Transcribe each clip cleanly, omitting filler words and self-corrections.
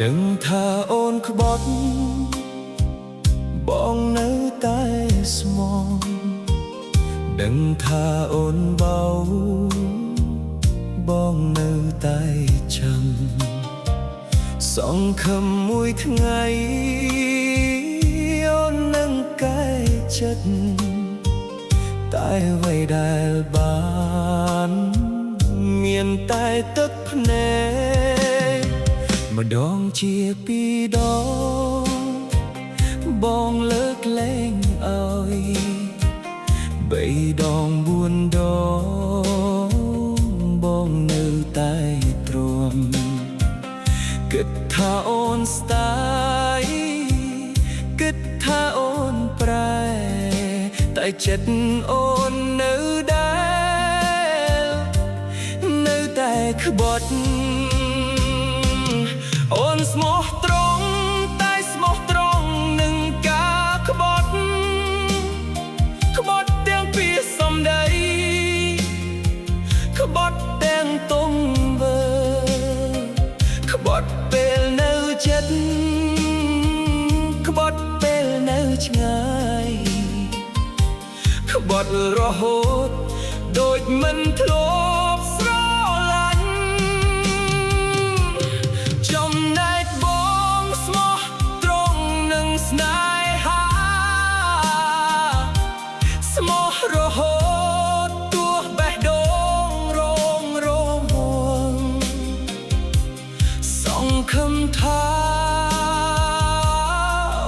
ដឹងថាអូនក្បត់បងនៅតែស្មងដឹងថាអូនបោបងនៅតែចាំសង្ឃឹមមួយថ្ងៃអូននឹងកែចិត្តតែអ្វីដែលបានមានតែទឹកភ្នែកម្ដងជាពីរដងបងលើកលែងឲ្យបីដងបួនដងបងនៅតែទ្រាំគិតថាអូនស្ដាយគិតថាអូនប្រែតែចិត្តអូននៅដែរនៅតែក្បត់អូនស្មោះត្រង់តែស្មោះត្រង់នឹងការក្បត់ទាំងពីសំដីក្បត់ទាំងទង្វើក្បត់ពេលនៅចិត្តក្បត់ពេលនៅឆ្ងាយក្បត់រហូតដូចមិនធ្លាប់ស្រឡាញ់ចំណែកបងស្មោះត្រង់នឹងស្នេហាស្មោះរហូតទោះបេះដូងរងសង្ឃឹមថា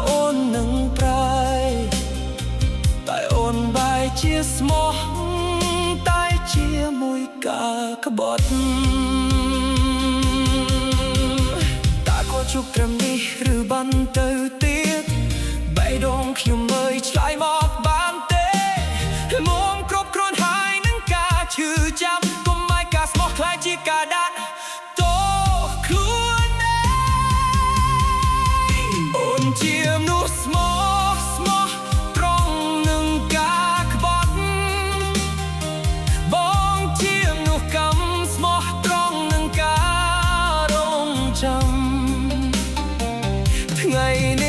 អូននឹងប្រែតែអូនបែរជាស្មោះតែជាមួយការក្បត់តើក៏ជួបត្រឹមនេះឬបានទៅទៀតបេះដូងខ្ញុំមើលឆ្លើយមកបានទេមុំគ្រប់គ្រាន់ហើយនឹងការឈឺចាប់កុំឲ្យការស្មោះខ្លាចជាការដាក់ទោសខ្លួនឯងអូនជាមនុស្សស្មោះត្រង់នឹងការក្បត់បងជាមនុស្សកម្មស្មោះត្រង់នឹងការរងចាំថ្ងៃនេះ